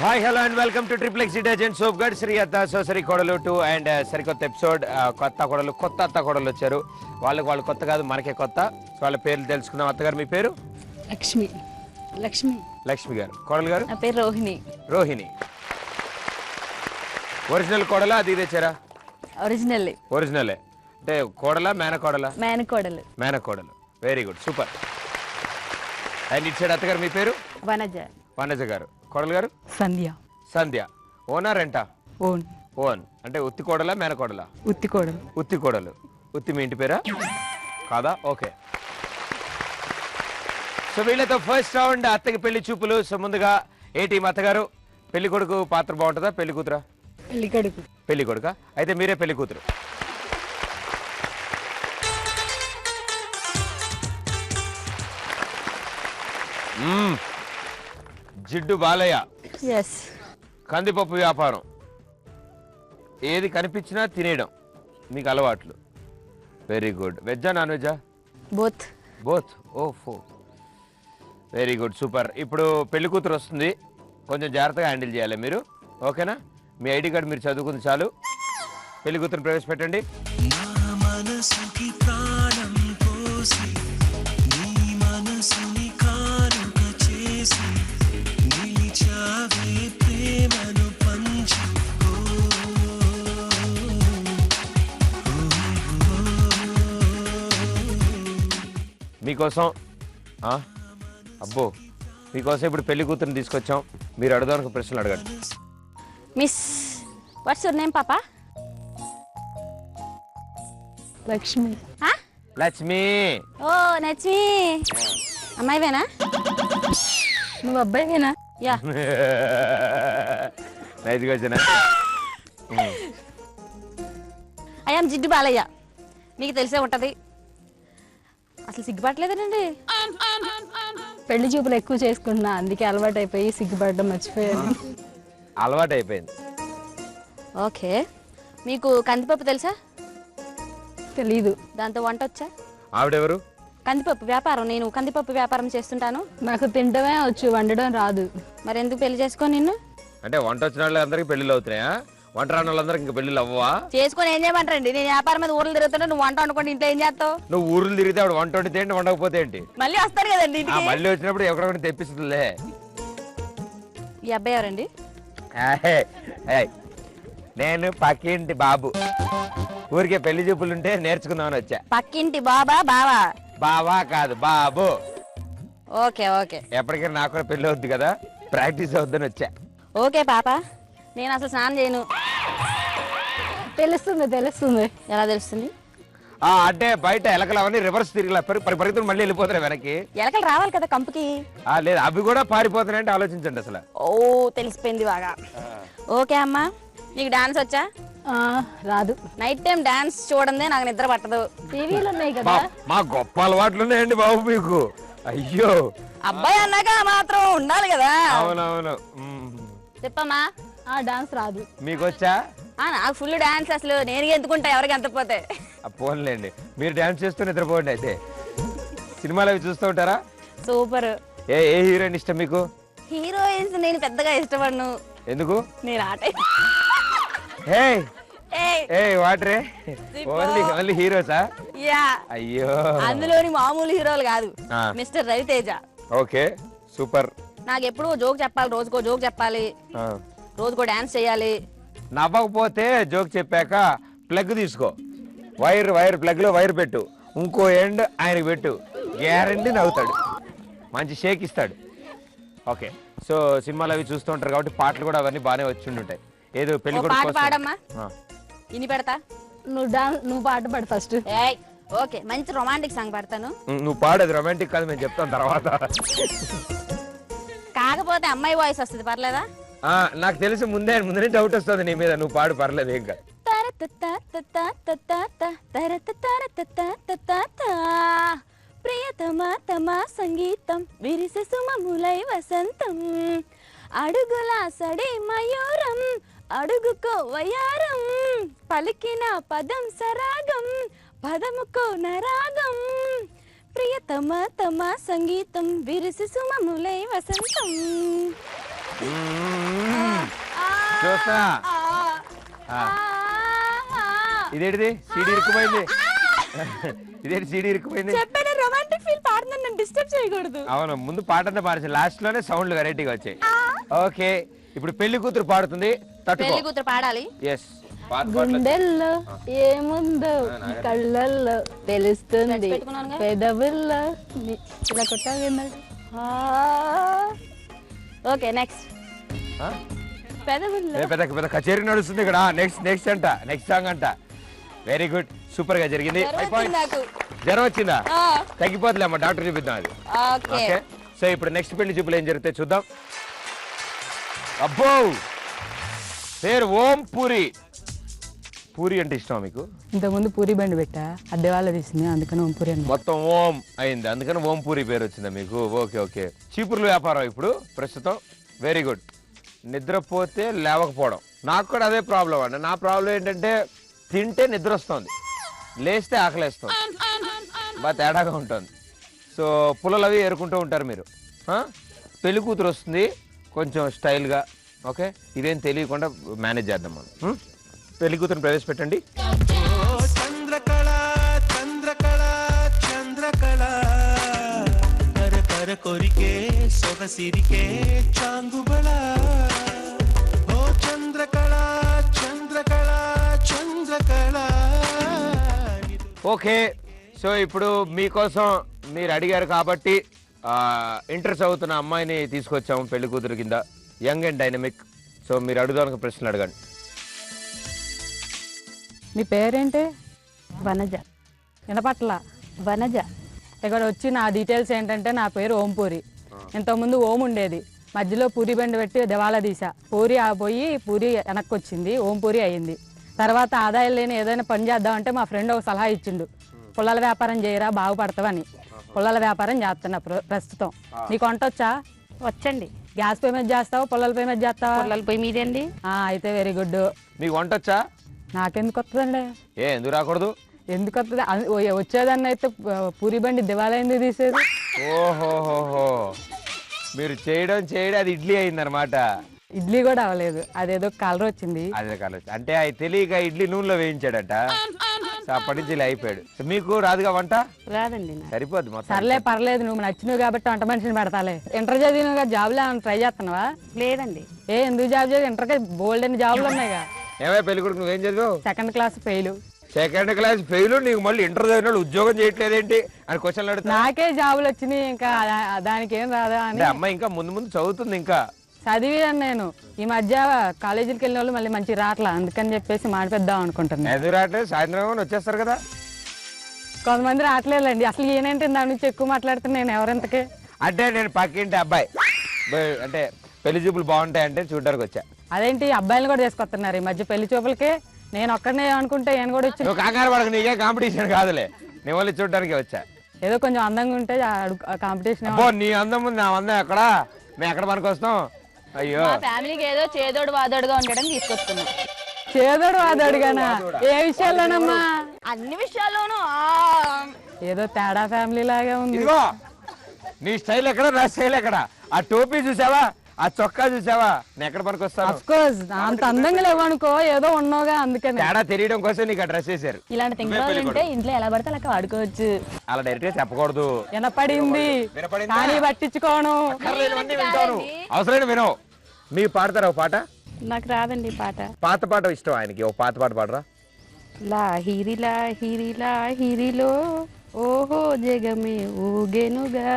Hi hello and welcome to triplex detergent soap గడ్ శ్రీ అత్త సోసరి కోడలు 2 అండ్ సరికొత్త ఎపిసోడ్. కొత్త కోడలు కొత్త అత్త కోడలు వచ్చారు. వాళ్ళు కొత్త కాదు, మనకే కొత్త. వాళ్ళ పేర్లు తెలుసుకుందాం. అత్తగారు మీ పేరు? లక్ష్మి. లక్ష్మి గారు. కోడలు గారు? నా పేరు రోహిణి. ఒరిజినల్ కోడలా అది తెచ్చారా? ఒరిజినలే అంటే కోడలా మేనకోడలా? మేనకోడలు. Very good, super. అండ్ ఇచ్చాడు అత్తగారు మీ పేరు? వనజ గారు. కోడలు గారు? సంధ్య. ఓనా రెంటా? ఓన్. అంటే ఉత్తి కోడలా మేనకోడలా? ఉత్తి కోడలు. ఉత్తి మీ ఇంటి పేరా కాదా? ఓకే. సో వీళ్ళతో ఫస్ట్ రౌండ్ అత్తకి పెళ్లి చూపులు. సో ముందుగా ఏ టీం అత్తగారు? పెళ్లి కొడుకు పాత్ర బాగుంటుందా పెళ్లి కూతురా? పెళ్లి కొడుక అయితే మీరే పెళ్లి కూతురు. జిడ్డు బాలయ్య. కందిపప్పు వ్యాపారం. ఏది కనిపించినా తినేయడం మీకు అలవాట్లు. Very good. వెజ్జా నాన్ వెజ్జా? బోత్. ఓహో, వెరీ గుడ్, సూపర్. ఇప్పుడు పెళ్లి కూతురు వస్తుంది, కొంచెం జాగ్రత్తగా హ్యాండిల్ చేయాలి మీరు. ఓకేనా? మీ ఐడి కార్డు మీరు చదువుకుంది చాలు. పెళ్లి కూతురుని ప్రవేశపెట్టండి. మీకోసం అబ్బో మీకోసం ఇప్పుడు పెళ్లి కూతురుని తీసుకొచ్చాం. మీరు అడగడానికి ప్రశ్నలు అడగండి. మిస్, వాట్స్ యువర్ నేమ్ పాపా? లక్ష్మి. ఓ లక్ష్మి. అమ్మాయివేనా? నువ్వు అబ్బాయివేనా? యా. నైస్గా వచ్చినా. ఐ యామ్ జిడ్డు బాలయ్య. మీకు తెలిసే ఉంటది. అసలు సిగ్గుపడలేదండి. పెళ్లి చూపులు ఎక్కువ చేసుకుంటున్నా, అందుకే అలవాటు అయిపోయి సిగ్గుపడడం మర్చిపోయాను. అలవాటు అయిపోయింది. ఓకే. మీకు కందిపప్పు తెలుసా? తెలీదు. దాంతో వంట వచ్చా? ఆవిడెవరు? కందిపప్పు వ్యాపారం. నేను కందిపప్పు వ్యాపారం చేస్తుంటాను. నాకు తినడమే వచ్చు, వండడం రాదు. మరి ఎందుకు పెళ్లి చేసుకో నిన్ను? అంటే వంట వచ్చిన వాళ్ళందరికీ పెళ్లిళ్ళు అవుతున్నాయా? వంట రాని వాళ్ళందరికి ఇంకా పెళ్లిళ్ళు అవ్వవా? చేసుకొని ఏం చేయమంటారండి? నేను వ్యాపారం మీద ఊర్లు తిరుగుతున్నా, నువ్వు వంట వండుకోండి. ఇంట్లో ఏం చేస్తావు? నువ్వు ఊర్లు తిరిగితే ఆవిడ వంట వండితే ఏంటి, వండకపోతే ఏంటి? మళ్ళీ వస్తారు కదండి. మళ్ళీ వచ్చినప్పుడు ఎక్కడొకటి తెప్పిస్తుందిలే. ఈ అబ్బాయి ఎవరండి? నేను పక్కింటి బాబు. ఊరికే పెళ్లి చూపులుంటే నేర్చుకుందామని వచ్చా. పక్కింటి బాబా? బావా కాదు, బాబు. ఓకే. ఎప్పటికైనా నాకు కూడా పెళ్లి అవుద్ది కదా, ప్రాక్టీస్ అవుద్దని వచ్చా. ఓకే పాప. నేను అసలు స్నానం చేయను. తెలుస్తుంది. ఎలా తెలుస్తుంది? అంటే బయట ఎలకలు అవన్నీ రివర్స్ తిరిగి పరిగెత్తులు మళ్ళీ వెళ్ళిపోతున్నాయి వెనక్కి. ఎలకలు రావాలి కదా కంపుకి. లేదు, అవి కూడా పారిపోతున్నాయంటే ఆలోచించండి అసలు. ఓ, తెలిసిపోయింది బాగా. ఓకే అమ్మా, నీకు డాన్స్ వచ్చా? రాదు. నైట్ టైం డాన్స్ చూడండి, నాకు నిద్ర పట్టదు. టీవీలు ఉన్నాయి కదా. మా గొప్ప అలవాట్లు ఉన్నాయండి బాబు మీకు. అయ్యో, అబ్బాయి అన్నాక మాత్రం ఉండాలి కదా. అవునవును. చెప్పమ్మా. డాన్స్ రాదు. మీకు వచ్చా? నాకు ఫుల్ డాన్స్. అసలు నేను ఎందుకుంటా ఎవరికి ఎంతపోతే. పోన్లేండి, మీరు డాన్స్ చేస్తూ నిద్రపోండి. అయితే సినిమాలు అవి చూస్తూ ఉంటారా? సూపర్. ఏ హీరోయిన్ ఇష్టం మీకు? హీరోయిన్స్ నేను పెద్దగా ఇష్టపడను. ఎందుకు? నేను ఆట. వాటరే ఓన్లీ హీరోసా? యా. అయ్యో, అందులోని మామూలు హీరోలు కాదు, మిస్టర్ రవితేజ. Okay, super. నాకు ఎప్పుడు జోక్ చెప్పాలి, రోజుకో జోక్ చెప్పాలి, రోజుకో డాన్స్ చేయాలి. నవ్వకపోతే జోక్ చెప్పాక ప్లగ్ తీసుకో, వైర్ ప్లగ్ లో వైర్ పెట్టు, ఇంకో ఎండ్ ఆయనకి పెట్టు, గ్యారంటీ నవ్వుతాడు, మంచి షేక్ ఇస్తాడు. ఓకే. సో సినిమాలు అవి చూస్తూ ఉంటారు కాబట్టి పాటలు కూడా అవన్నీ బాగానే వచ్చి ఉంటాయి. ఏదో పెళ్లి పాట పాడమ్మా, ఇని పెడతా. నువ్వు పాట పాడు ఫస్ట్. ఓకే, మంచి రొమాంటిక్ సాంగ్ పాడతాను. నువ్వు పాడేది రొమాంటిక్ కాదు, మేము చెప్తాం తర్వాత. కాకపోతే అమ్మాయి వాయిస్ వస్తుంది, పర్లేదా? నాకు తెలిసి ముందే డౌట్ వస్తుంది నీ మీద. నువ్వు పాడు, పర్లేదు. ఇంకా ప్రియతమా సంగీతం విరిసె సుమములై వసంతం, అడుగుల సడి మయూరం అడుగుకో వయారం, పలికిన పదం సరాగం పదముకో నరాగం, ప్రియతమ సంగీతం విరిసి సుమములై వసంతం. చూస్తా. ఇదేంటిది సీడీ ఇరుక్కుపోయింది. ఇదేంటి సీడీ ఇరుక్కుపోయింది. రొమాంటిక్ ఫీల్ పాడుతున్నాను, నన్ను డిస్టర్బ్ చేయకూడదు. అవును, ముందు పాట అంతా పాడచ్చు, లాస్ట్ లోనే సౌండ్లు వెరైటీగా వచ్చాయి. ఓకే, ఇప్పుడు పెళ్లి కూతురు పాడుతుంది. పెళ్లి కూతురు పాడాలి. ఎస్. గుండెల్లో ఏముందో కళ్ళల్లో తెలుస్తుంది, పెదవుల్లో ఇలా కొట్టాలి. Okay next. పెద్ద కచేరీ నడుస్తుంది ఇక్కడ. నెక్స్ట్ అంట, నెక్స్ట్ సాంగ్ అంట. వెరీ గుడ్, సూపర్ గా జరిగింది. జ్వరం వచ్చిందా? తగ్గిపోతులే అమ్మా, డాక్టర్ చూపిద్దాం అది. ఓకే, సో ఇప్పుడు నెక్స్ట్ పెళ్లి చూపులు ఏం జరుగుతాయి చూద్దాం. అబ్బో, పేరు ఓం పూరి. పూరి అంటే ఇష్టం మీకు? ఇంతకుముందు పూరి బండి పెట్టా, అద్దె వాళ్ళ తీసింది, అందుకని ఓం పూరి అని మొత్తం ఓం అయింది, అందుకని ఓం పూరి పేరు వచ్చిందా మీకు? Okay okay. చీపుర్ల వ్యాపారం ఇప్పుడు ప్రస్తుతం. Very good. నిద్రపోతే లేవకపోవడం, నాకు కూడా అదే ప్రాబ్లం అండి. నా ప్రాబ్లం ఏంటంటే తింటే నిద్ర వస్తుంది, లేస్తే ఆకలేస్తుంది, బాగా తేడాగా ఉంటుంది. సో పుల్లలు అవి ఏరుకుంటూ ఉంటారు మీరు. పెళ్లి కూతురు వస్తుంది కొంచెం స్టైల్గా. ఓకే, ఇదేం తెలియకుండా మేనేజ్ చేద్దాం మనం. పెళ్లి కూతురుని ప్రవేశపెట్టండి. చంద్రకళ చంద్రకళ చంద్రకళ కర కర కొరికే సొగసిరికే చాంగుబళ. ఓ చంద్రకళ చంద్రకళ చంద్రకళ. ఓకే, సో ఇప్పుడు మీకోసం మీరు అడిగారు కాబట్టి ఇంటర్ చదువుతున్న అమ్మాయిని తీసుకొచ్చాము పెళ్లి కూతురు కింద. Young and dynamic. సో మీరు అడుగుదానికి ప్రశ్నలు అడగండి. మీ పేరేంటి? వనజ. వినపట్ల. వనజ. ఇక్కడ వచ్చి నా డీటెయిల్స్ ఏంటంటే నా పేరు ఓంపూరి. ఇంతకుముందు ఓం ఉండేది, మధ్యలో పూరి బండి పెట్టి దివాలా తీసా. పూరి పోయి పూరి వెనక్కి వచ్చింది, ఓంపూరి అయ్యింది. తర్వాత ఆదాయం లేని ఏదైనా పని చేద్దామంటే మా ఫ్రెండ్ ఒక సలహా ఇచ్చిండు, పుల్లల వ్యాపారం చేయరా బాగుపడతావని. పుల్లల వ్యాపారం చేస్తున్నా ప్రస్తుతం. నీకు వంట వచ్చా? వచ్చండి. గ్యాస్ పొయ్యి మీద చేస్తావా, పుల్లల పొయ్యి మీద చేస్తావా? పుల్లల పొయ్యి మీదండి. అయితే వెరీ గుడ్. మీకు వంట వచ్చా? నాకెందుకు వస్తుందండి? ఎందుకు రాకూడదు? ఎందుకు వస్తుంది? వచ్చేదాన్ని అయితే పూరి బండి దివాలా ఎందుకు తీసేది? ఓహోహోహో, మీరు చేయడం అది ఇడ్లీ అయిందనమాట. ఇడ్లీ కూడా అవ్వలేదు, అదేదో కలర్ వచ్చింది. అదే కలర్ అంటే అది తెలియక ఇడ్లీ నూనెలో వేయించాడట, అప్పటి నుంచి ఇలా అయిపోయాడు. మీకు రాదుగా వంట? రాదండి. సరిపోద్ది మొత్తం. సర్లే పర్లేదు, నువ్వు నచ్చినవి కాబట్టి వంట మనిషిని పెడతాలే. ఇంటర్ చదివినగా జాబ్లో ఏమైనా ట్రై చేస్తున్నావా? లేదండి. ఎందుకు జాబ్ చేయదు? ఇంటర్కి బోల్డ్ అని జాబ్లు ఉన్నాయిగా. ఏమే పెళ్లి కొడుకు నువ్వేం చదివావు? Second class fail. Second class fail, నీకు మళ్ళీ ఇంటర్ చదివిన ఉద్యోగం చేయట్లేదేంటి అని క్వశ్చన్ అడుగుతా. నాకే జాబులు వచ్చినాయి, ఇంకా దానికి ఏం రాదా అని. అమ్మాయి ఇంకా ముందు చదువుతుంది, ఇంకా చదివాను నేను. ఈ మధ్య కాలేజీకి వెళ్ళిన వాళ్ళు మళ్ళీ మంచి రాట్లా, అందుకని చెప్పేసి మాడిపెద్దాం అనుకుంటున్నాను. ఎదురు రావట్లేదు, సాయంత్రం వచ్చేస్తారు కదా. కొంతమంది రావట్లేదండి. అసలు ఏనంటే దాని నుంచి ఎక్కువ మాట్లాడుతున్నాను. ఎవరెంతకే అంటే నేను పక్కింటి అబ్బాయి అంటే పెళ్లి చూపులు బాగుంటాయంటే చూడడానికి వచ్చా. అదేంటి అబ్బాయిలు కూడా తీసుకొస్తున్నారు ఈ మధ్య పెళ్లి చూపులకి? నేను ఒక్కడనే అనుకుంటే నేను కూడా వచ్చి. నువ్వు కంగారు పడక, నీకే కాంపిటీషన్ కాదులే, నేను వాళ్ళు చూడడానికి వచ్చా. ఏదో కొంచెం అందంగా ఉంటే కాంపిటీషన్. నీ అందం ఉంది, నా అందం ఎక్కడ? మేము ఎక్కడ పనికి వస్తాం? అయ్యో, ఫ్యామిలీకి ఏదో చేదోడు వాదోడుగా ఉండడం తీసుకొస్తున్నాం. చేదోడు వాదోడుగానా? ఏ విషయాల్లోనమ్మా? అన్ని విషయాల్లోనూ ఏదో తేడా ఫ్యామిలీ లాగా ఉంది. నీ స్టైల్ ఎక్కడ, నా స్టైల్ ఎక్కడ? ఆ టోపీ చూసావా, ఆ చొక్కా చూసావా, నేను ఎక్కడ పనికి వస్తాను? అఫ్ కోర్స్ అంత అందంగా లేవనుకో, ఏదో ఉన్నావుగా, అందుకని తేడా తెలియడం కోసం నీకు డ్రెస్ వేసారు. ఇలాంటి తింగరోళ్ళు ఉంటే ఇంట్లో ఎలా పడితే అలా వాడుకోవచ్చు. అలా డైరెక్ట్ గా చెప్పకూడదు. వినపడింది కానీ పట్టించుకోను. అవసరం వినవు. మీరు పాడతారా ఒక పాట? నాకు రాదండి పాట. పాత పాట ఇష్టం ఆయనకి, ఒక పాత పాట పాడరా. లాహిరిలా హిరిలా హిరిలో ఓహో జగమే ఊగెనుగా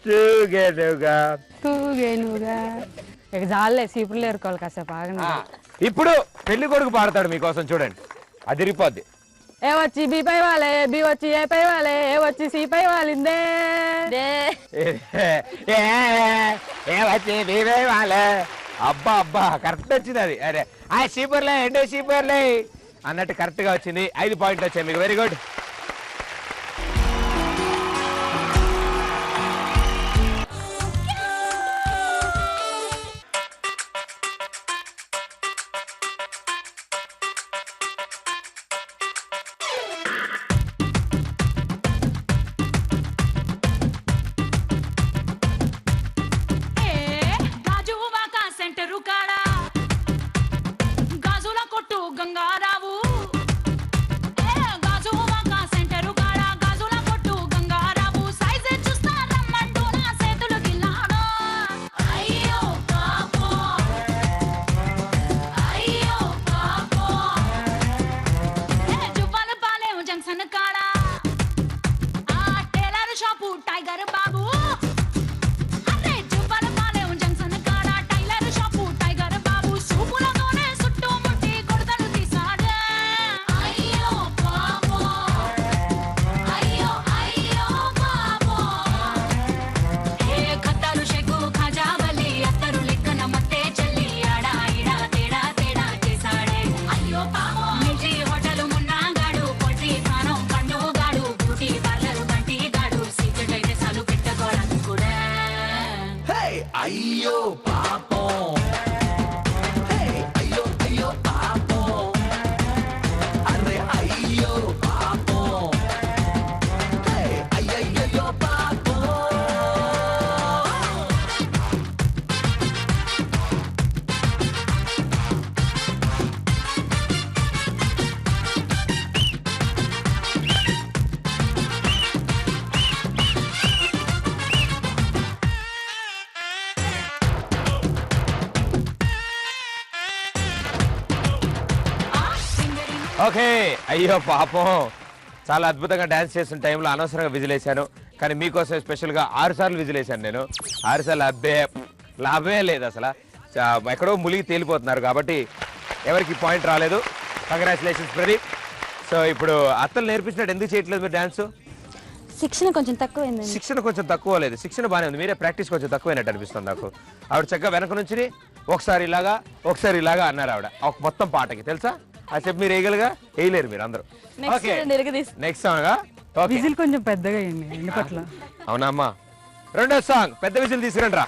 చూగెనుగా ఊగెనుగా. ఇక జాలే సీపులు ఏరుకోవాలి కాసేపు ఆగండి. ఇప్పుడు పెళ్లి కొడుకు పాడతాడు మీకోసం, చూడండి, అదిరిపోద్ది. ఏ వచ్చి బి పై వాలే, బి వచ్చి ఏ పై వాలే, ఏ వచ్చి సి పై వాలిందే, ఏ వచ్చి బి పై వాలే. అబ్బా అబ్బా, కరెక్ట్ వచ్చింది అది. అరే ఆ సీపర్లే ఎండే సీపర్లే అన్నట్టు కరెక్ట్ గా వచ్చింది. 5 పాయింట్లు వచ్చాయి మీకు. Very good. ఓకే, అయ్యో పాపం, చాలా అద్భుతంగా డాన్స్ చేస్తున్న టైంలో అనవసరంగా విజిలేశాను. కానీ మీకోసం స్పెషల్గా 6 సార్లు విజిలేశాను నేను. 6 సార్లు అబ్బే లాభమే లేదు అసలు, ఎక్కడో ములిగి తేలిపోతున్నారు. కాబట్టి ఎవరికి పాయింట్ రాలేదు. కంగ్రాచులేషన్స్ ప్రదీప్. సో ఇప్పుడు అత్తలు నేర్పించినట్టు ఎందుకు చేయట్లేదు మీరు డాన్స్? శిక్షణ కొంచెం తక్కువైంది. శిక్షణ కొంచెం తక్కువ లేదు, శిక్షణ బాగానే ఉంది, మీరే ప్రాక్టీస్ కొంచెం తక్కువైనట్టు అనిపిస్తుంది నాకు. ఆవిడ చక్కగా వెనక నుంచి ఒకసారి ఇలాగా అన్నారు ఆవిడ ఒక మొత్తం పాటకి, తెలుసా? అది చెప్పి మీరు వేయగలగా? వేయలేరు మీరు అందరూ. నెక్స్ట్ సాంగ్ విజిల్ కొంచెం పెద్దగా పట్ల. అవునా అమ్మా? రెండో సాంగ్ పెద్ద విజిల్ తీసుకురండి రా.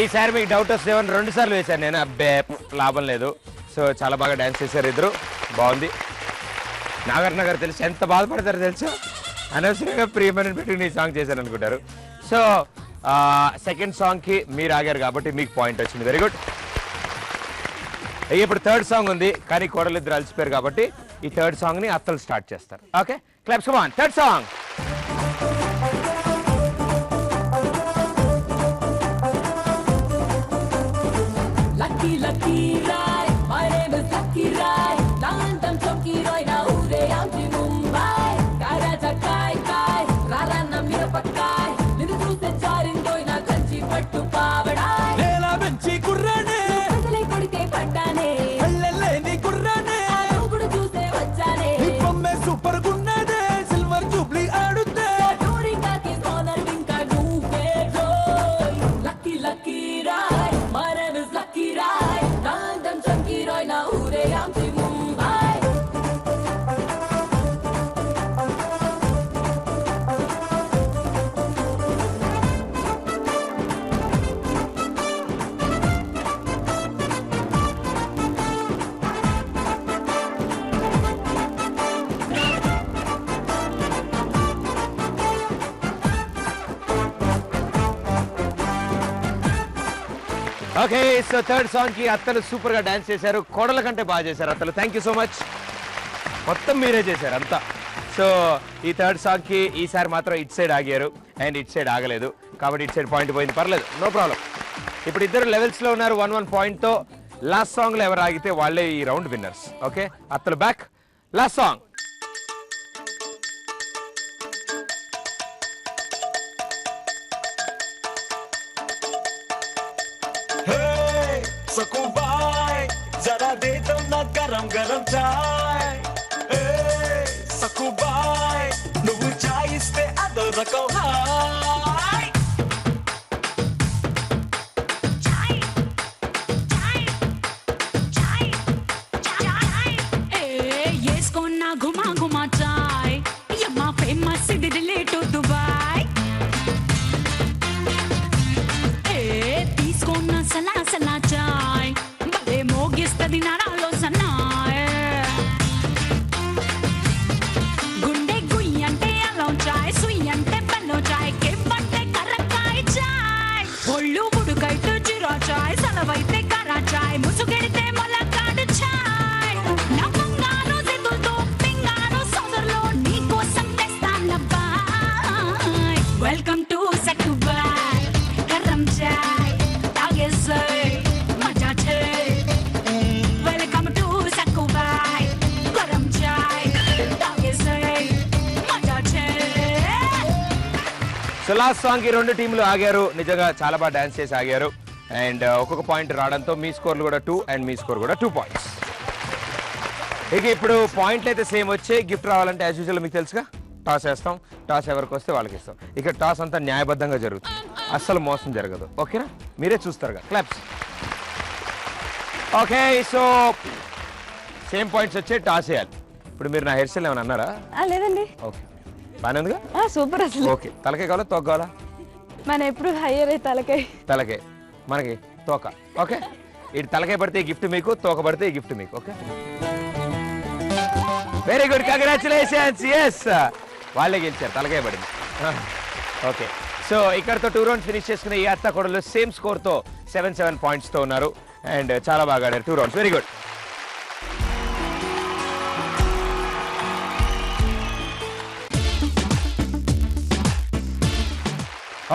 ఈసారి మీకు డౌట్ వస్తే 2 సార్లు వేశాను నేను, అబ్బే లాభం లేదు. సో చాలా బాగా డ్యాన్స్ చేశారు ఇద్దరు, బాగుంది. నాగార్జున తెలుసు ఎంత బాధపడతారో తెలుసు, అనవసరంగా ప్రియమైన పెట్టి నీ సాంగ్ చేశాను అనుకుంటారు. సో సెకండ్ సాంగ్కి మీరు ఆగారు కాబట్టి మీకు పాయింట్ వచ్చింది, వెరీ గుడ్. ఇప్పుడు థర్డ్ సాంగ్ ఉంది, కానీ కోడలు ఇద్దరు అలసిపోయారు కాబట్టి ఈ థర్డ్ సాంగ్ని అత్తలు స్టార్ట్ చేస్తారు. Okay, claps come on. Third song. Lucky Rai, my name is Lucky Rai. Dandam Choki Roy na ure amti Mumbai. Karaja kai kai, rara na mirapakai. Nidu chuse charindoy na kanchi pattu pavadai. Lela benchi kurrane, kasale kodite pattane. hallelle ni kurrane, adugudu chuse vachane. ipomme super gunnade, silver jubilee adutte. Touring ki honor vinka nuve roy. Lucky Rai, my name is Lucky Rai. Dandam Choki Roy na ure amti Mumbai. Okay, so third song కి అత్తలు super గా dance చేశారు, కోడల కంటే బాగా చేశారు అత్తలు. Thank you so much, మొత్తం మీరే చేశారు అంతా. సో ఈ థర్డ్ సాంగ్ కి ఈసారి మాత్రం ఇట్ సైడ్ ఆగారు అండ్ ఇట్ సైడ్ ఆగలేదు, కాబట్టి ఇట్ సైడ్ పాయింట్ పోయింది, పర్లేదు, నో ప్రాబ్లం. ఇప్పుడు ఇద్దరు లెవెల్స్ లో ఉన్నారు 1-1 పాయింట్ తో. లాస్ట్ సాంగ్ లో ఎవరు ఆగితే వాళ్ళే ఈ రౌండ్ విన్నర్స్. ఓకే, అత్తలు బ్యాక్. Last song. सकुबाई जरा दे दो ना गरम गरम चाय. सकुबाई నువ్వు చాయ్ ఇస్తే అదో రకం హాయ్. ఏస్కోన్నా ఘుమా ఘుమా చాయ్, యమ్మా ఫేమస్ ఇది ఢిల్లీ టు దుబాయ్. తీసుకోన్నా సలా సలా చాయ్, భలే మోగిస్తది నరాలో సన్నాయ్. గుండె గుయ్యి అంటే అలో చాయ్, సుయ్యి అంటే బెల్లో చాయ్, కెవ్వంటే కర్రకాయ చాయ్. ఒళ్ళు ఉడుకైతే జీరా చాయ్, సలవైతే కరా చాయ్, ముసుగెడితే మొలకాడు చాయ్. నవ్వంగాను జిద్దులతో పింగాను సోదరులో నీ కోసం తెస్తానబ్బా. లాస్ట్ సాంగ్ కి 2 టీంలు ఆగారు. నిజంగా చాలా బాగా డాన్స్ చేసి ఆగారు. అండ్ ఒక్కొక్క పాయింట్ రావడంతో మీ స్కోర్లు కూడా 2 అండ్ మీ స్కోర్ కూడా 2 పాయింట్స్. ఇక ఇప్పుడు పాయింట్లు అయితే సేమ్ వచ్చే. గిఫ్ట్ రావాలంటే యాజ్ యూజువల్ మీకు తెలుసుగా, టాస్ వేస్తాం. టాస్ ఎవరికి వస్తే వాళ్ళకి ఇస్తాం. ఇక టాస్ అంతా న్యాయబద్ధంగా జరుగుతుంది, అస్సలు మోసం జరగదు. ఓకేనా? మీరే చూస్తారుగా. Claps. Okay, so same points వచ్చే టాస్ వేయాలి. ఇప్పుడు మీరు నా హెయిర్ స్టైల్ ఏమైనా అన్నారా? లేదండి. ఓకే, బాగానే ఉందిగా? సూపర్ అసలు. ఓకే, తలకే కావాలా తోక కావాలా? మన ఎప్పుడు హయ్యర్ అయితే తలకే, మనకి తోక. ఓకే, ఇటు తలకే పడితే గిఫ్ట్ మీకు, తోక పడితే గిఫ్ట్ మీకు. Okay, very good, congratulations. Yes, వాళ్ళే గెలిచారు, తలకే పడింది. ఓకే, సో ఇక్కడతో 2 రౌండ్స్ ఫినిష్ చేసుకున్న ఈ అత్త కొడలు సేమ్ స్కోర్తో 7 పాయింట్స్తో ఉన్నారు. అండ్ చాలా బాగా ఆడారు 2 rounds. Very good.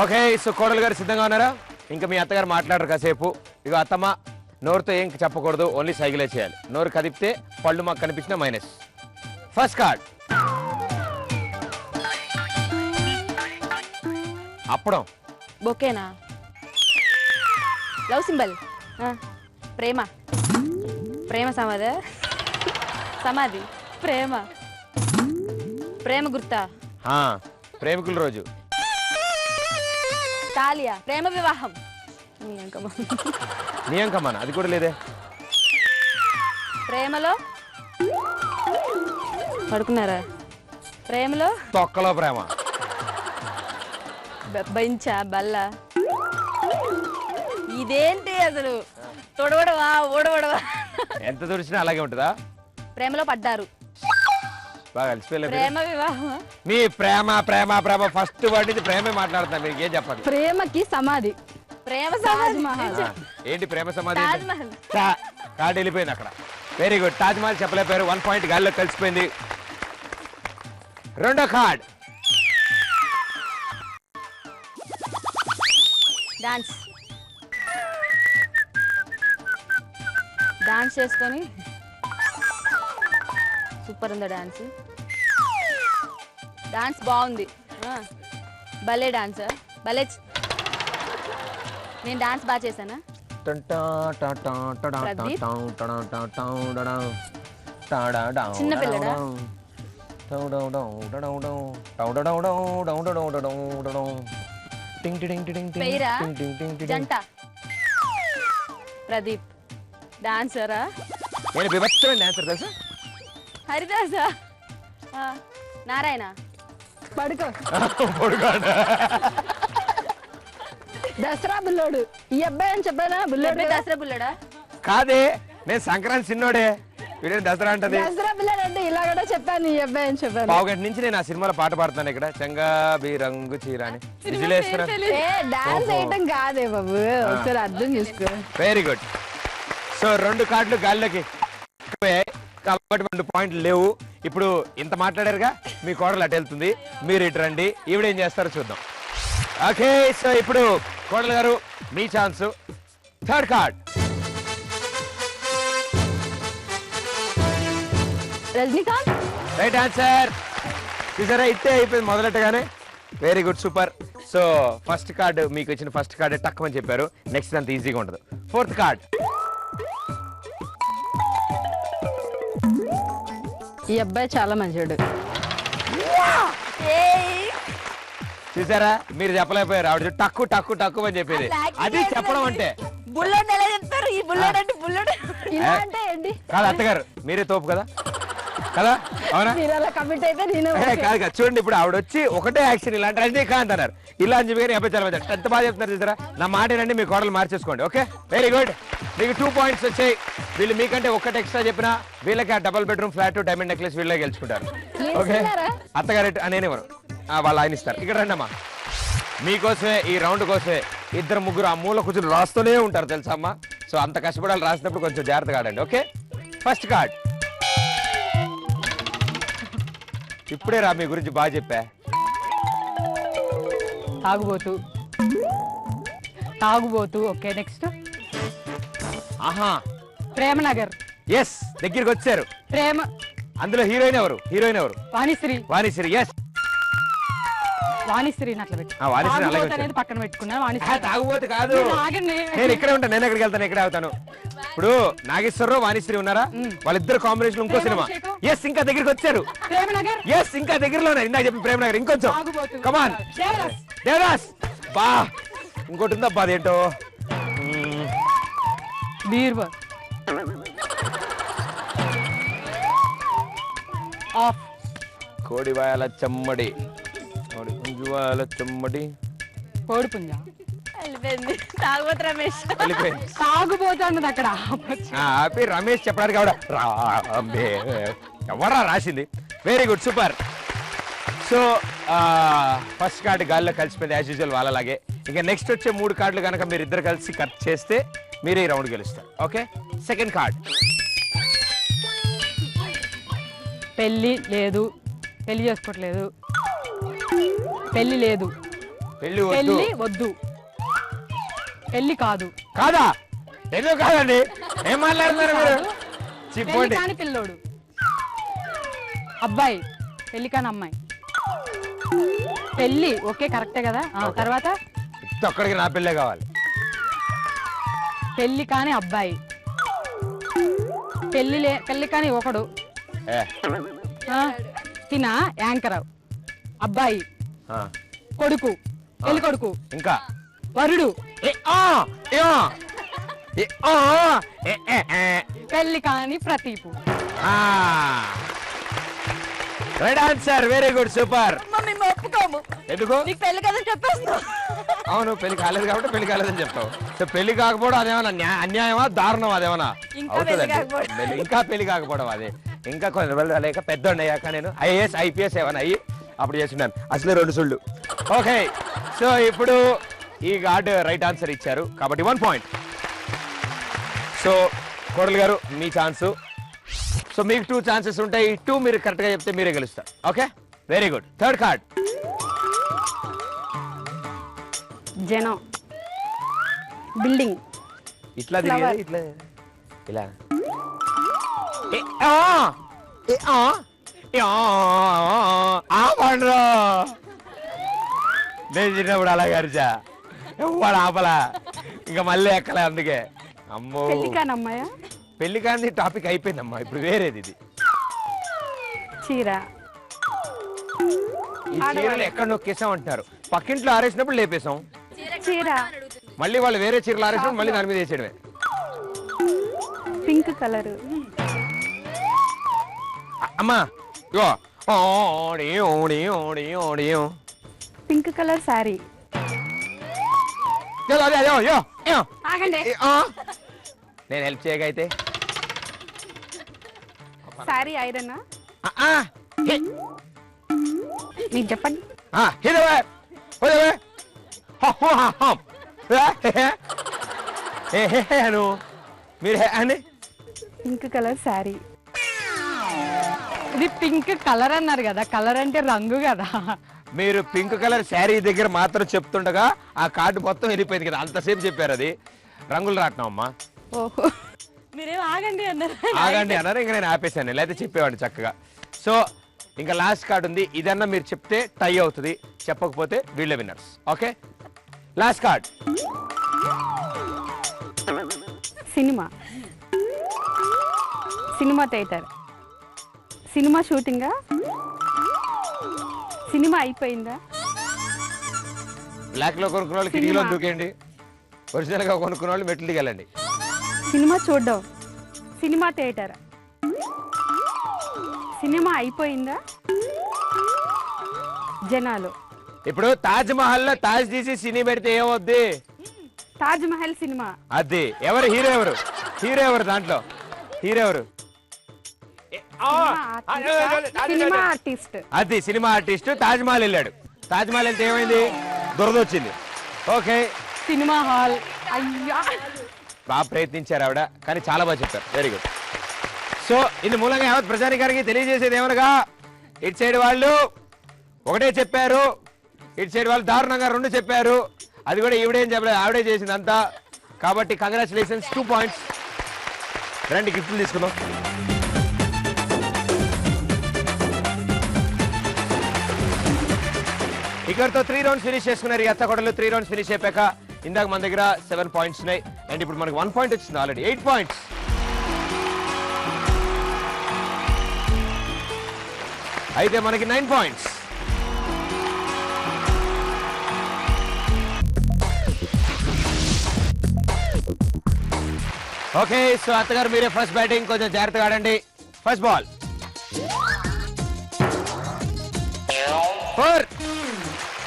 Okay, so కోడలు గారు సిద్ధంగా ఉన్నారా? ఇంకా మీ అత్తగారు మాట్లాడరు కాసేపు. ఇక అత్తమ్మ, నోరుతో ఏం చెప్పకూడదు, ఓన్లీ సైకిలే చేయాలి. నోరు కదిపితే పళ్ళు మాకు కనిపించిన మైనస్. ఫస్ట్ కార్డ్ అప్పడం. బొకేనా? Love symbol. ప్రేమ. ప్రేమ సమాధి. సమాధి. ప్రేమ. ప్రేమ గుర్తా? ప్రేమికుల రోజు. తాలియా. ప్రేమ వివాహం. నియంకమ్మన, అది కూడా లేదే. ప్రేమలో పడుకున్నారా? ప్రేమలో తొక్కలో ప్రేమ. బెంచా? బల్ల. ఇదేంటి అసలు? తొడవడవా ఓడవడవా? ఎంత తుడిచినా అలాగే ఉంటుందా? ప్రేమలో పడ్డారు. బాగా కలిసిపోయలేదు. ప్రేమ వివాహం. మీ ప్రేమ ప్రేమ ప్రేమ ఫస్ట్ వర్డ్ నుంచి ప్రేమే మాట్లాడుతున్నా. మీకు ఏం చెప్పండి? ప్రేమకి సమాధి. ప్రేమ సమాధి. ఏంటి ప్రేమ సమాధి? తాజ్ మహల్. కార్డు వెళ్ళిపోయింది అక్కడ. వెరీ గుడ్, తాజ్ మహల్ చెప్పలేపారు. 1 పాయింట్ గాల్లో కలిసిపోయింది. రెండో కార్డ్ డాన్స్. డాన్స్ చేసుకొని సూపర్ ఉందా డాన్స్? డాన్స్ బాగుంది. భలే డాన్స్. భలే. నేను డాన్స్ బాగా చేశానా? చిన్న పిల్లడా? పేరా? జంట. ప్రదీప్ డాన్సరా? నేను విభత్సమైన డాన్సర్ తెలుసా? హరిదాసా? నారాయణ? పడుకో. దసరా బుల్లోడు. ఈ అబ్బాయి అని చెప్పానా? బుల్లోడు. దసరా బుల్లడా? కాదే, నేను సంక్రాంతి చిన్నోడే. వీడే దసరా అంటది. దసరా బుల్లోడు అంటే ఇలా కూడా చెప్పాను. ఈ అబ్బాయి అని చెప్పాను. పావుగంట నుంచి నేను ఆ సినిమాలో పాట పాడుతాను. ఇక్కడ చెంగాబి రంగు చీర అని విజిలేస్తున్నా. డాన్స్ వేయటం కాదే బాబు, ఒకసారి అర్థం చేసుకో. Very good. సో 2 కార్డులు గాల్లోకి కాబట్టి 2 పాయింట్లు లేవు. ఇప్పుడు ఇంత మాట్లాడారుగా, మీ కోడలు అటు వెళ్తుంది, మీరు ఇటు రండి. ఈవిడేం చేస్తారో చూద్దాం. ఓకే, సో ఇప్పుడు కోడలు గారు మీ chance. Third card Rajinikanth. Right answer. చూసారా, ఇట్టే అయిపోయింది మొదలెట్టగానే. Very good, super. So first card మీకు వచ్చిన ఫస్ట్ కార్డు టక్కుమని చెప్పారు. నెక్స్ట్ అంత ఈజీగా ఉండదు. ఫోర్త్ కార్డ్ ఈ అబ్బాయి చాలా మంచివాడు. చూసారా, మీరు చెప్పలేకపోయారు. ఆవిడ టక్కు టక్కు టక్కు అని చెప్పేది. అది చెప్పడం అంటే. బుల్లెట్ ఎలా చెప్తారు? ఈ బుల్లెట్ అంటే బుల్లెట్ ఇలా అంటే ఏంటి? కాదు అత్తగారు, మీరే తోపు కదా కదా, అవునా? మీరు అలా కమిట్ అయితే నేను కాదు కదా. చూడండి, ఇప్పుడు ఆవిడ వచ్చి ఒకటే యాక్షన్ ఇలాంటి రజనీకాంత్ అన్నారు. ఇలా అని చెప్పి అబ్బాయి చాలా మంది ఎంత బాగా చెప్తున్నారు చూసారా. నా మాట ఏంటంటే మీ కోడలు మార్చేసుకోండి. Okay, very good. మీకు 2 పాయింట్స్ వచ్చాయి. వీళ్ళు మీకంటే ఒక్కటి ఎక్స్ట్రా చెప్పినా వీళ్ళకి ఆ double bedroom flat, diamond necklace వీళ్ళే గెలుచుకుంటారు. ఓకే, అత్తగారు నేనేమరు వాళ్ళు ఆయన ఇస్తారు. ఇక్కడ రండి అమ్మా, మీకోసమే ఈ రౌండ్ కోసమే 2-3 ఆ మూల కూర్చొని రాస్తూనే ఉంటారు తెలుసా అమ్మా. సో అంత కష్టపడాలి, రాసినప్పుడు కొంచెం జాగ్రత్తగా ఆడండి. Okay, first card. ఇప్పుడే రా మీ గురించి బాగా చెప్పా. తాగుబోతు. తాగుబోతు. Okay, next. ఆహా, ప్రేమనగర్. ఎస్, దగ్గరికి వచ్చారు. ప్రేమ. అందులో హీరోయిన్ ఎవరు? హీరోయిన్ ఎవరు? వాణిశ్రీ. వాణిశ్రీ. ఎస్, వాణిశ్రీని అట్లా పెట్టు. వాణిశ్రీ అలాగే తాగుబోతు అనేది పక్కన పెట్టుకున్నా. వాణిశ్రీ తాగుబోతు కాదు, ఆగండి. నేను ఇక్కడే ఉంటాను, నేను ఎక్కడికి వెళ్తాను, ఇక్కడే అవుతాను. ఇప్పుడు నాగేశ్వరరావు వాణిశ్రీ ఉన్నారా, వాళ్ళిద్దరు కాంబినేషన్ ఇంకో సినిమా. ఎస్ ఇంకా దగ్గరికి వచ్చారు, ప్రేమనగర్. ఎస్ ఇంకా దగ్గరలోనే, ఇందాక చెప్పి ప్రేమనగర్. ఇంకొంచెం తాగుబోతు. కమాన్ దేవదాస్. బా ఇంకోటి ఉందబ్బా, అదేంటో బీర్బల్. ఆఫ్. కోడివాయల చెమ్మడి, కోడి పుంజువాయల చెమ్మడి, కోడి పుంజ. వెళ్ళిపోయింది. తాగుబోతు రమేష్. వెళ్ళిపోయింది. తాగుబోతున్నది అక్కడ. ఆపి రమేష్ చెప్పడానికి ఆవిడ ఎవరా రాసింది. Very good, super. So first card గాల్లో కలిసిపోయింది యాజ్ యూజువల్ వాళ్ళలాగే. ఇంకా నెక్స్ట్ వచ్చే 3 కార్డులు కనుక మీరు ఇద్దరు కలిసి కట్ చేస్తే మీరే ఈ రౌండ్ గెలుస్తారు. Okay, second card. పెళ్లి లేదు, పెళ్లి చేసుకోవట్లేదు, పెళ్లి లేదు, పెళ్లి పెళ్లి వద్దు, పెళ్లి కాదు. కాదా? ఎందుకు కాదండి, ఏం మాట్లాడుతున్నారు మీరు? పెళ్లి చెప్పండి. కాని పిల్లోడు, అబ్బాయి, పెళ్లి కాని అమ్మాయి, పెళ్లి ఓకే కరెక్టే కదా. తర్వాత ఒక్కడికి నా పెళ్ళే కావాలి. పెళ్లి కాని అబ్బాయి, పెళ్లి కాని ఒకడు, తిన యాంకర్, అబ్బాయి, కొడుకు, పెళ్లి కొడుకు, ఇంకా వరుడు, పెళ్లి కాని ప్రతీపు. Right answer, very good, super. మేము ఒప్పుకోము, ఎందుకు? నీకు పెళ్లి కదని చెప్పేస్తాం. అవును, పెళ్లి కాలేదు కాబట్టి పెళ్లి కాలేదని చెప్తావు. సో పెళ్లి కాకపోవడం అదేమన్నా అన్యాయమా, దారుణం అదేమన్నా అవుతుందండి. ఇంకా పెళ్లి కాకపోవడం అదే. ఇంకా కొన్ని రోజులు లేక పెద్దోండి అయ్యాక నేను ఐఏఎస్ IPS ఏమన్నా అయ్యి అప్పుడు చేస్తున్నాను. అసలే 2 సుళ్ళు. ఓకే, సో ఇప్పుడు ఈ కార్డు రైట్ ఆన్సర్ ఇచ్చారు కాబట్టి 1 పాయింట్. సో కోడలు గారు మీ ఛాన్సు. సో మీకు 2 ఛాన్సెస్ ఉంటాయి. 2 మీరు కరెక్ట్ గా చెప్తే మీరే గెలుస్తారు. Okay, very good. Third card. జనం, బిల్డింగ్, ఇట్లా తిరిగేది, ఇట్లా ఇలా ఆపండ్రు. నేను చిన్నప్పుడు అలాగే అరిచా, వాడు ఆపలా, ఇంకా మళ్ళీ ఎక్కలే. అందుకే అమ్మో, పెళ్లి కాని అమ్మాయా, పెళ్లి కానీ టాపిక్ అయిపోయిందమ్మా. ఇప్పుడు వేరేది ఇది. చీర, ఈ చీరలు ఎక్కడ నొక్కేసాం అంటున్నారు. పక్కింట్లో ఆరేసినప్పుడు లేపేసాం, చీర, మళ్ళీ వాళ్ళు వేరే చీరలు ఆరేసినప్పుడు మళ్ళీ దాని మీద వేసేయడమే. Pink colour. అమ్మా ఇగో పింక్ కలర్ శారీ. ఆగండి. నేను హెల్ప్ చేయగైతే శారీ ఐరన్. మీకు చెప్పండి. మీరు అండి పింక్ కలర్ శారీ. ఇది పింక్ కలర్ అన్నారు కదా, కలర్ అంటే రంగు కదా. మీరు పింక్ కలర్ శారీ దగ్గర మాత్రం చెప్తుండగా ఆ కార్డు మొత్తం వెళ్ళిపోయింది కదా, అంతసేపు చెప్పారు. అది రంగులు రాట్నం అమ్మా. ఓహో, మీరేం ఆగండి అన్నారు. ఆగండి అన్నారు, ఇంకా నేను ఆపేశాను, లేకపోతే చెప్పేవాడిని చక్కగా. సో ఇంకా లాస్ట్ కార్డు ఉంది. ఇదన్నా మీరు చెప్తే టై అవుతుంది, చెప్పకపోతే వీళ్ళే winners. Okay, last card. Cinema, cinema theatre, cinema షూటింగా, సినిమా అయిపోయిందా, బ్లాక్ లో కొనుక్కున్న వాళ్ళు కిటికీలో దూకేయండి, ఒరిజినల్ గా కొనుక్కున్న వాళ్ళు మెట్లు దిగలండి. సినిమా చూడడం, సినిమా థియేటర్, సినిమా అయిపోయిందా, జనాలు. ఇప్పుడు తాజ్ మహల్ లో తాజ్ తీసి సినీ పెడితే ఏమవుద్ది? తాజ్ మహల్ సినిమా. అది ఎవరు హీరో? ఎవరు హీరో? ఎవరు దాంట్లో హీరో? ఎవరు? Cinema artist. అది సినిమా ఆర్టిస్ట్. తాజ్ మహల్ వెళ్ళాడు. తాజ్ మహల్ వెళ్తే ఏమైంది? దురద వచ్చింది. Okay, cinema hall. అయ్యా, బాగా ప్రయత్నించారు ఆవిడ, కానీ చాలా బాగా చెప్పారు. Very good. సో ఇందు మూలంగా యావత్ ప్రజానికానికి తెలియజేసేది ఏమనగా, ఇటు సైడ్ వాళ్ళు ఒకటే చెప్పారు, ఇటు సైడ్ వాళ్ళు దారుణంగా 2 చెప్పారు. అది కూడా ఈవిడేం చెప్పలేదు, ఆవిడే చేసింది అంతా. కాబట్టి కంగ్రాచులేషన్స్, 2 పాయింట్స్. రండి గిఫ్ట్లు తీసుకుందాం. ఇక్కడతో 3 రౌండ్స్ ఫినిష్ చేసుకున్నారు. ఈ అత్తకోడలు 3 రౌండ్స్ ఫినిష్ అయిపోయాక ఇందాక మన దగ్గర 7 పాయింట్స్ ఉన్నాయి. అండ్ ఇప్పుడు మనకి 1 పాయింట్ వచ్చింది ఆల్రెడీ. 8 పాయింట్స్. అయితే మనకి 9 పాయింట్స్. ఓకే, సో అత్తగారు మీరే ఫస్ట్ బ్యాటింగ్, కొంచెం జాగ్రత్తగా ఆడండి. First ball 4.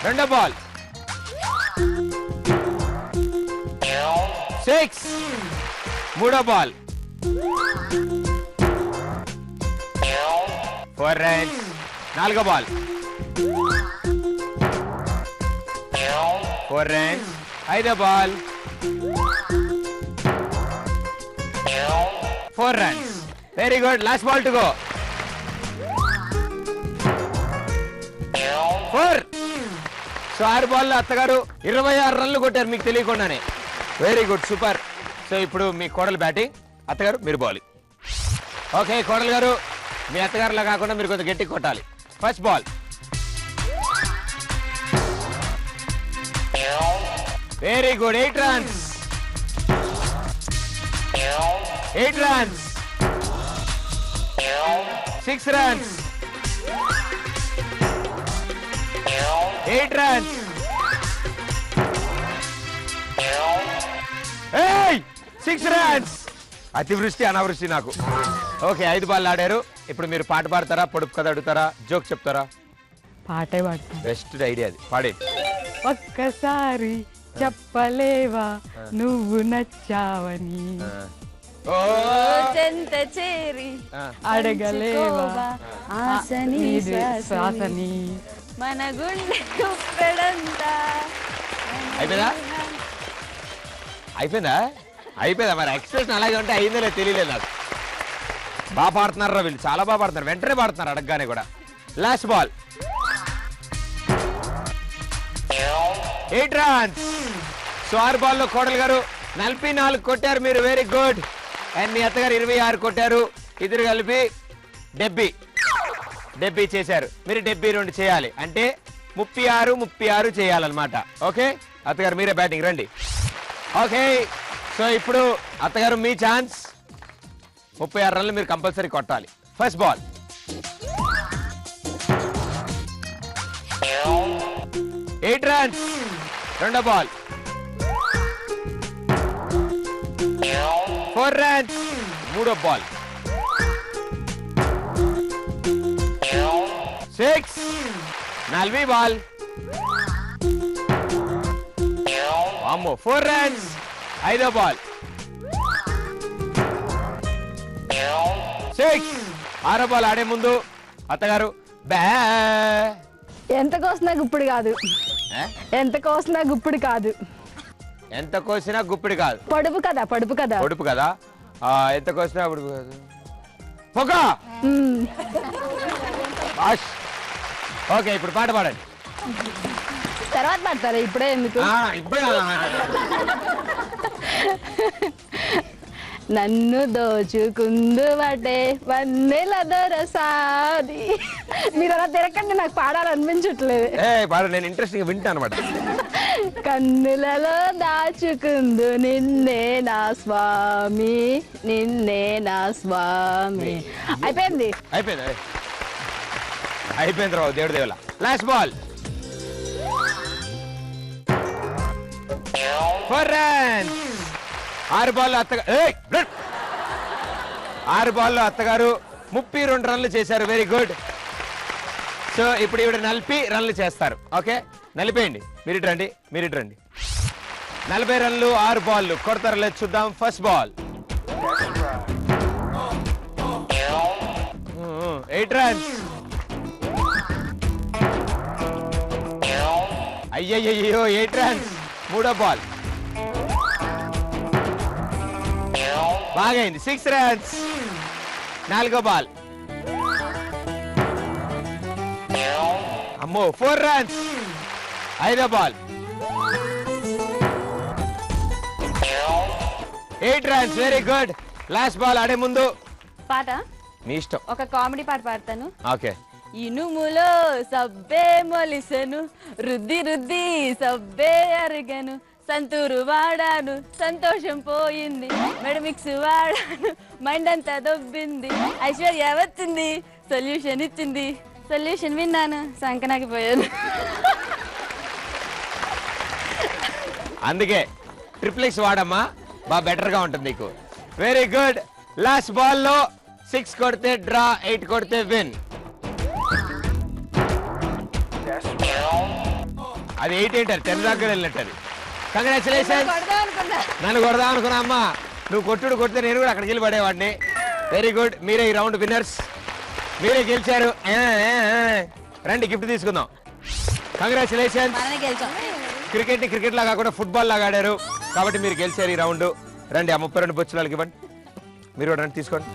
రెండో బాల్ 6. మూడో బాల్ 4 రన్స్. నాలుగో బాల్ 4 రన్స్. ఐదో ball 4 runs. Very good. Last ball to go. 4. So 6 బాల్లో అత్తగారు 26 రన్లు కొట్టారు మీకు తెలియకుండానే. Very good, super. సో ఇప్పుడు మీ కోడలు బ్యాటింగ్, అత్తగారు మీరు బౌలింగ్. ఓకే కోడలు గారు, మీ అత్తగారులా కాకుండా మీరు కొంచెం గట్టి కొట్టాలి. First ball very good. 8 runs. 8 runs. 6 runs. 8 runs. Hey! 6 runs. అతివృష్టి అనావృష్టి నాకు. ఓకే 5 బాల్ ఆడారు. ఇప్పుడు మీరు పాట పాడతారా, పొడుపు కథ అడుగుతారా, జోక్ చెప్తారా? పాటే పాడతాను. బెస్ట్ ఐడియా అది, పాడే. ఒక్కసారి చెప్పలేవా నువ్వు నచ్చావని, చెంత చేరి అడగలేవా ఆశని శ్వాసని, మన గుండె కుక్కడంతా. అయిపోయిందా? అయిపోయిందా? అయిపోయిందా? మరి ఎక్స్ప్రెషన్ అలాగే ఉంటే అయిందో లేదు తెలియలేదు నాకు. బాగా పాడుతున్నారా వీళ్ళు, చాలా బాగా పాడుతున్నారు, వెంటనే పాడుతున్నారు అడగగానే కూడా. Last ball 8 runs. సో 6 బాల్లో కోడలు గారు 44 కొట్టారు మీరు. Very good. అండ్ మీ అత్తగారు 26 కొట్టారు. ఇద్దరు కలిపి 70 చేశారు. మీరు 72 చేయాలి, అంటే 36 చేయాలన్నమాట. ఓకే అత్తగారు మీరే బ్యాటింగ్ రండి. ఓకే సో ఇప్పుడు అత్తగారు మీ ఛాన్స్. 36 రన్లు మీరు కంపల్సరీ కొట్టాలి. First ball 8 runs. రెండో బాల్ 4 runs. మూడో బాల్ 6. నాలుగో బాల్ అమ్మో 4 runs. ఐదో బాల్ 6. ఆరో బాల్ ఆడే ముందు అత్తగారు బ్యా. ఎంత కోసినా గుప్పుడు కాదు, ఎంత కోసినా గుప్పుడు కాదు, ఎంత కోసినా గుప్పిడి కాదు. పొడుపు కదా, పొడుపు కదా, పొడుపు కదా. ఎంత కోసినా పొడుపు కాదు. పొగ. ఓకే ఇప్పుడు పాట పాడండి. తర్వాత పడతారా, ఇప్పుడే ఎందుకు? ఇప్పుడే నన్ను దోచుకుందు వటే వన్నెల దొరసాది. మీరు అలా తిరగండి, నాకు పాడాలనిపించట్లేదు. పాడు, నేను ఇంట్రెస్టింగ్ వింటాను అనమాట. కన్నులలో దాచుకుందు నిన్నే నా స్వామి, నిన్నే నా స్వామి. అయిపోయింది అయిపోయింది రావు దేవుడు దేవుల. Last ball 4 runs. 6 బాల్లో అత్తగారు 6 బాల్లో అత్తగారు 32 రన్లు చేశారు. Very good. సో ఇప్పుడు ఈవిడ 40 రన్లు చేస్తారు. ఓకే నలిపేయండి. మీరు ఇటు రండి. 40 రన్లు 6 బాల్లు కొడతారు లేదు చూద్దాం. First ball 8 runs. అయ్యయ్యో 8 runs. మూడో బాల్ బాగైంది 6 runs. నాలుగో బాల్ అమ్మో 4 runs. ఐదో ball 8 runs. Very good. Last ball ఆడే ముందు పాట మీ ఇష్టం. ఒక కామెడీ పాట పాడతాను. ఓకే ఇనుములో సబ్బే మొలిసెను రుద్ది రుద్ది సబ్బే అరిగెను సంతూరు వాడాను సంతోషం పోయింది మెడమిక్స్ వాడాను మైండ్ అంతా దొబ్బింది ఐశ్వర్య వచ్చింది సొల్యూషన్ ఇచ్చింది సొల్యూషన్ విన్నాను సంకనాకి పోయాను. అందుకే ట్రిప్లెక్స్ వాడమ్మా బాగా బెటర్గా ఉంటుంది నీకు. Very good. లాస్ట్ బాల్లో 6 కొడితే డ్రా, 8 కొడితే విన్. అది 8 ఏంటారు 10 దాకా వెళ్ళినట్టు. అది కంగ్రాచులేషన్. నన్ను కొడదాం అనుకున్నా అమ్మా, నువ్వు కొడితే నేను కూడా అక్కడికి వెళ్ళి పడేవాడిని. Very good. మీరే ఈ రౌండ్ విన్నర్స్, మీరే గెలిచారు. రండి గిఫ్ట్ తీసుకుందాం. కంగ్రాచులేషన్. క్రికెట్ లాగా కాకుండా ఫుట్బాల్ లాగా ఆడారు కాబట్టి మీరు గెలిచారు ఈ రౌండ్. రండి ఆ 32 బొచ్చులకి ఇవ్వండి. మీరు కూడా రండి తీసుకోండి.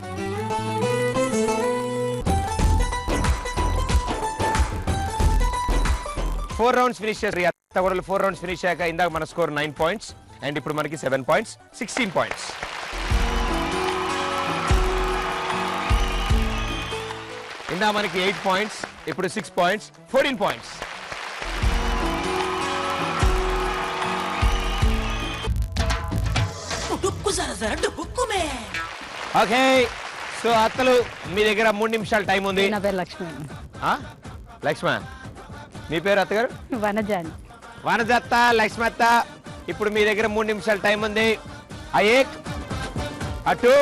ఫోర్ రౌండ్స్ ఫినిష్ చేశారు. 4 రౌండ్స్ ఫినిష్ అయ్యాక ఇందాక మన స్కోర్ 9 పాయింట్స్ అండ్ ఇప్పుడు మనకి 7 పాయింట్స్, 16 పాయింట్స్. ఇందా మనకి 8 పాయింట్స్, ఇప్పుడు 6 పాయింట్స్, 14 పాయింట్స్. ఓకే, సో అత్తలు మీ దగ్గర 3 నిమిషాలు టైం ఉంది. నా పేరు లక్ష్మి. లక్ష్మ, మీ పేరు అత్తగారు? వనజాని. వనజత్త, లక్ష్మత్త. ఇప్పుడు మీ దగ్గర 3 నిమిషాలు టైం ఉంది. ఏక్ అటు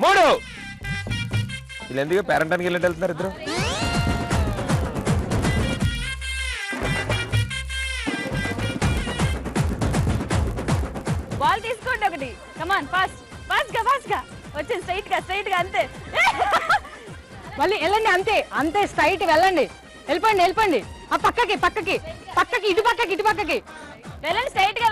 3. వీళ్ళు ఎందుకు పేరెంటానికి వెళ్ళి వెళ్తున్నారు ఇద్దరు? బాల్ తీసుకోండి ఒకటి. కమాన్ ఫాస్ట్ గా వచ్చేది స్ట్రైట్ గా అంతే. మళ్ళీ వెళ్ళండి, అంతే స్ట్రైట్ వెళ్ళండి. వెళ్ళిపోండి ఆ పక్కకి ఇటు పక్కకి వెళ్ళండి స్ట్రైట్ గా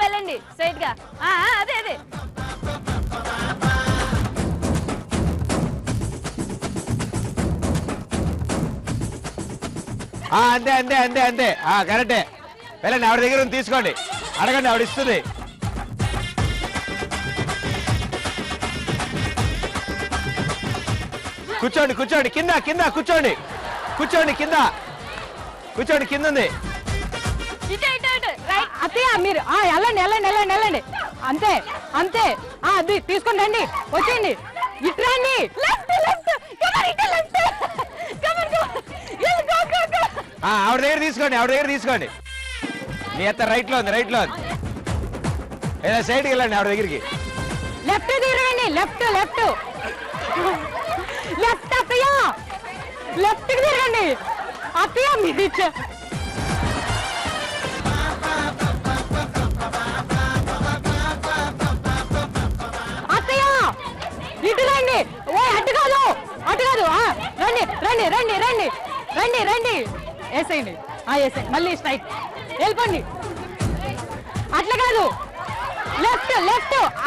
అదే అంతే కరెక్టే. వెళ్ళండి, ఆవిడ దగ్గర ఉంది తీసుకోండి, అడగండి, ఆవిడ ఇస్తుంది. కూర్చోండి కింద కింద ఉంది. అత్తయ్య మీరు వెళ్ళండి అంతే అది తీసుకొని రండి, వచ్చేయండి, ఇటు రండి. ఆవిడ దగ్గర తీసుకోండి. మీ అత్త రైట్ లో ఉంది. ఏదో సైడ్కి వెళ్ళండి ఆవిడ దగ్గరికి. లెఫ్ట్ తిరగండి, లెఫ్ట్ అత్తయ్య, లెఫ్ట్ కి తిరగండి. అత్తయ్య మీరు అత్తయ్య ఇటు రండి. ఓ అటు కాదు రండి వేసేయండి. మళ్ళీ స్ట్రైక్ వెళ్ళిపోండి. అట్లా కాదు, లెఫ్ట్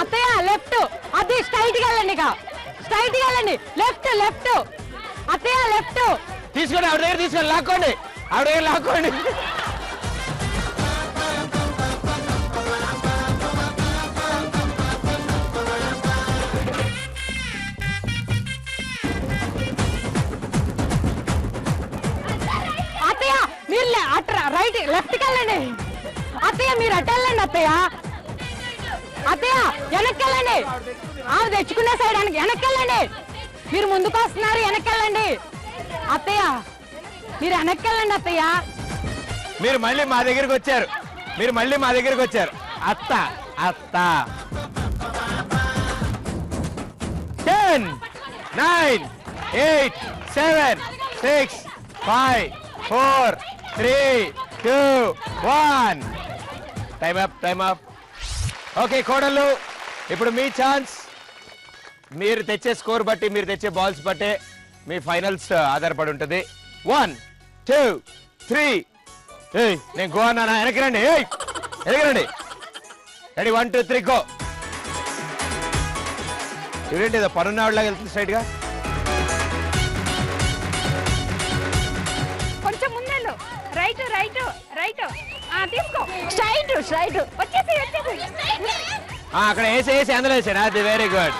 అత్తయ్య లెఫ్ట్. అది స్ట్రైట్ గా వెళ్ళండి, లెఫ్ట్ అత్తయ్య లెఫ్ట్ తీసుకోండి. ఆవిడ దగ్గర తీసుకొని లాక్కోండి. అత్తయ్య మీరు రైట్ లెఫ్ట్ కి వెళ్ళండి. అత్తయ్య మీరు అటు వెళ్ళండి. అత్తయ్య వెనక్కి వెళ్ళండి. తెచ్చుకునే సైడ్ వెనక్కి వెళ్ళండి. మీరు ముందుకు వస్తున్నారు, వెనక్కి వెళ్ళండి. అత్తయ్య మీరు వెనక్కి వెళ్ళండి. అత్తయ్య మీరు మళ్ళీ మా దగ్గరికి వచ్చారు. అత్త 10, 9, 8, 7, 6, 5, 4, 3, 2, 1. Time up. ఓకే కోడళ్ళు, ఇప్పుడు మీ ఛాన్స్. మీరు తెచ్చే స్కోర్ బట్టి, మీరు తెచ్చే బాల్స్ బట్టే మీ ఫైనల్స్ ఆధారపడి ఉంటుంది. 1, 2, 3. నేను గో అన్నా, వెనక్కి రండి. Ready 1, 2, 3 go. ఇదేంటి ఏదో పనున్నాళ్ళగా వెళ్తుంది స్ట్రైట్ గా. కొంచెం ముందు రైట్ తీసుకో. స్ట్రైట్ వచ్చేసి అక్కడ వేసి అందులో వేసాను. అది వెరీ గుడ్.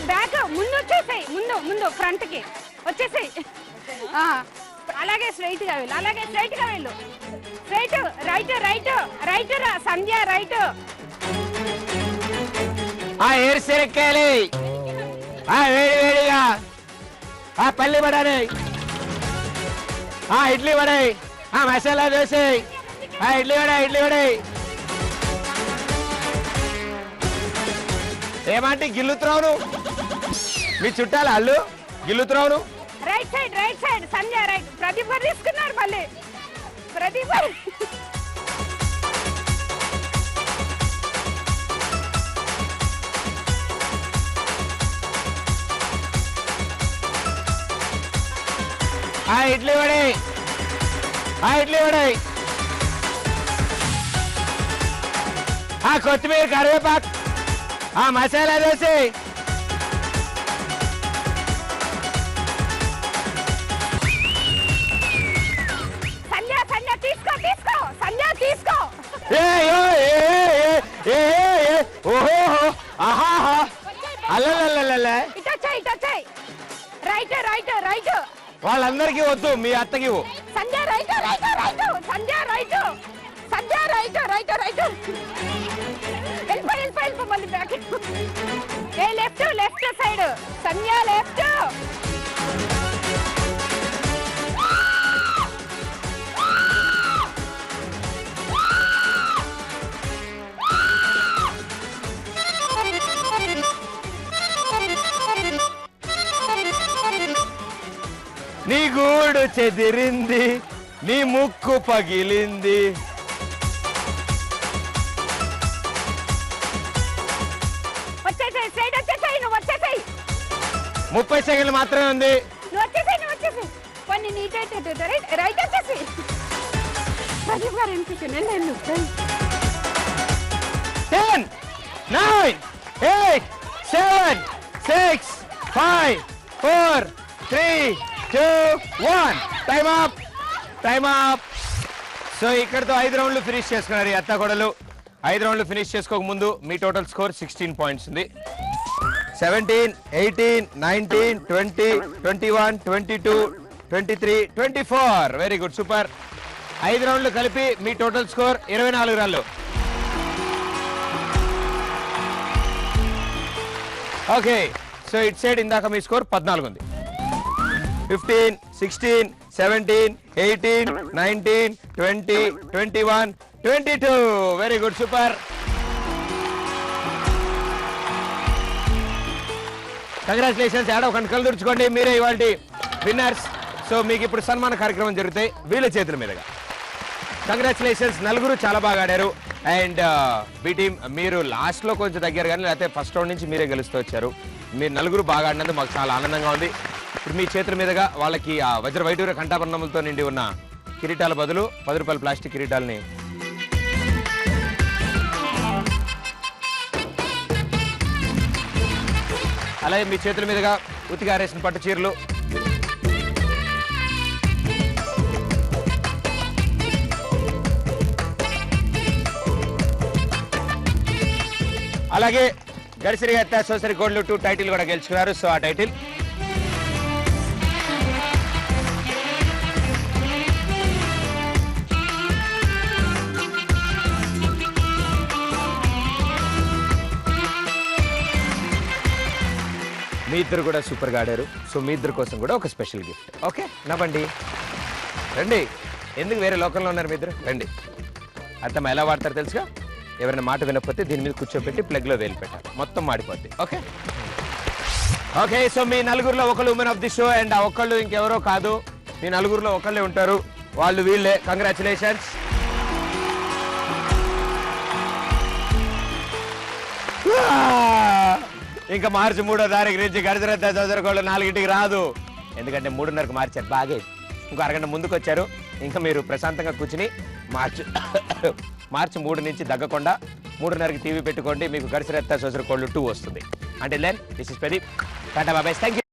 బ్యాక్ ముందు వచ్చేసాయి. ముందు ముందు ఫ్రంట్కి వచ్చేసేయ్. అలాగే స్ట్రైట్గా వెళ్ళు, అలాగే స్ట్రైట్గా వెళ్ళు. స్ట్రైట్, రైట్ రైట్ రైట్ రా సంధ్య, రైట్. ఏరుసెరక్కాయలు వేడి వేడిగా పల్లి పడాలి, ఇడ్లీ పడాయి, మసాలా దోశ, ఇడ్లీ పడాయి, ఇడ్లీ పడాయి. ఏమంటే గిల్లుతున్నావు మీ చుట్టాల అల్లు గిల్లుతున్నావు. రైట్ సైడ్ సంధ్య, రైట్. ప్రదీప్ గారు తీసుకున్నారు మళ్ళీ. ప్రదీప్ గారు ఇడ్లీ పడాయి, ఇడ్లీ పడాయి, కొత్తిమీర, కరివేపాకు, మసాలా దోశ. సంధ్య తీసుకో తీసుకో, సంధ్య తీసుకో. ఓహో ఆహా అల్లల్లల్ల ఇటొచ్చాయి. Right right right. వాళ్ళందరికీ వద్దు, మీ అత్తకి Sandhya right right right. Sandhya right, Sandhya right right right. వెళ్ళిపో మళ్ళీ back. Left side Sandhya, left. నీ గూడు చెదిరింది, నీ ముక్కు పగిలింది. వచ్చేసాయి, స్ట్రైట్ వచ్చేసాయి, నువ్వు వచ్చేసాయి. 30 సెకండ్లు మాత్రమే ఉంది. నువ్వు వచ్చేసాయి. కొన్ని నీట్ రైట్ వచ్చేసి. ప్రదీప్ గారు ఎందుకు 10, 9, 8, 7, 6, 5, 4, 3, 2, 1. Time up. సో ఇక్కడతో 5 రౌండ్లు ఫినిష్ చేసుకున్నారు ఈ అత్తాకోడలు. 5 రౌండ్లు ఫినిష్ చేసుకోక ముందు మీ టోటల్ స్కోర్ 16 పాయింట్స్ ఉంది. 17, 18, 19, 20, 21, 22, 23, 24. Very good, super. 5 రౌండ్లు కలిపి మీ టోటల్ స్కోర్ 24 రన్లు. ఓకే, సో ఇట్ సైడ్ ఇందాక మీ స్కోర్ 14 ఉంది. 15, 16, 17, 18, 19, 20, 21, 22. Very good, super. కంగ్రాచులేషన్స్. ఏడో ఒక కళ్ళు తుడుచుకోండి, మీరే ఇవాళ విన్నర్స్. సో మీకు ఇప్పుడు సన్మాన కార్యక్రమం జరుగుతాయి వీళ్ళ చేతుల మీదుగా. కంగ్రాచులేషన్స్, నలుగురు చాలా బాగా ఆడారు. అండ్ బి టీమ్ మీరు లాస్ట్లో కొంచెం దగ్గర కానీ లేకపోతే ఫస్ట్ రౌండ్ నుంచి మీరే గెలుస్తూ వచ్చారు. మీరు నలుగురు బాగా ఆడినందుకు మాకు చాలా ఆనందంగా ఉంది. ఇప్పుడు మీ చేతుల మీదుగా వాళ్ళకి ఆ వజ్ర వైడూర్య కంఠాభరణములతో నిండి ఉన్న కిరీటాల బదులు 10 రూపాయల ప్లాస్టిక్ కిరీటాలని అలాగే మీ చేతుల మీదుగా ఉతికి ఆరేసిన పట్టు చీరలు, అలాగే గడిసిరి అత్త సోసరి గోల్డ్ 2 టైటిల్ కూడా గెలుచుకున్నారు. సో ఆ టైటిల్ మీ ఇద్దరు కూడా సూపర్గా ఆడారు. సో మీ ఇద్దరు కోసం కూడా ఒక స్పెషల్ గిఫ్ట్. ఓకే, నవ్వండి, రండి. ఎందుకు వేరే లోకంలో ఉన్నారు మీ ఇద్దరు? రండి. అత్తమ్మ ఎలా వాడతారు తెలుసుగా. ఎవరైనా మాట వినకపోతే దీని మీద కూర్చోబెట్టి ప్లగ్లో వేలు పెట్టాలి, మొత్తం మాడిపోద్ది. Okay okay. సో మీ నలుగురిలో ఒకళ్ళు women of the show. And ఆ ఒక్కళ్ళు ఇంకెవరో కాదు, మీ నలుగురిలో ఒకళ్ళే ఉంటారు, వాళ్ళు వీళ్ళే. కంగ్రాచులేషన్స్. ఇంకా మార్చి 3వ తారీఖు నుంచి గడిచిరద్ద చదువుకోళ్ళు 4ంటికి రాదు. ఎందుకంటే 3:30కు మార్చారు. బాగే ఇంకో అరగంట ముందుకు వచ్చారు. ఇంకా మీరు ప్రశాంతంగా కూర్చుని మార్చి 3 నుంచి దగ్గకుండా 3:30కి టీవీ పెట్టుకోండి. మీకు గడిచిరద్ద చదువుకోళ్ళు 2 వస్తుంది. అంటే దెన్ దిస్ ఇస్ ప్రదీప్. టాటా బాబాయ్. Thank you.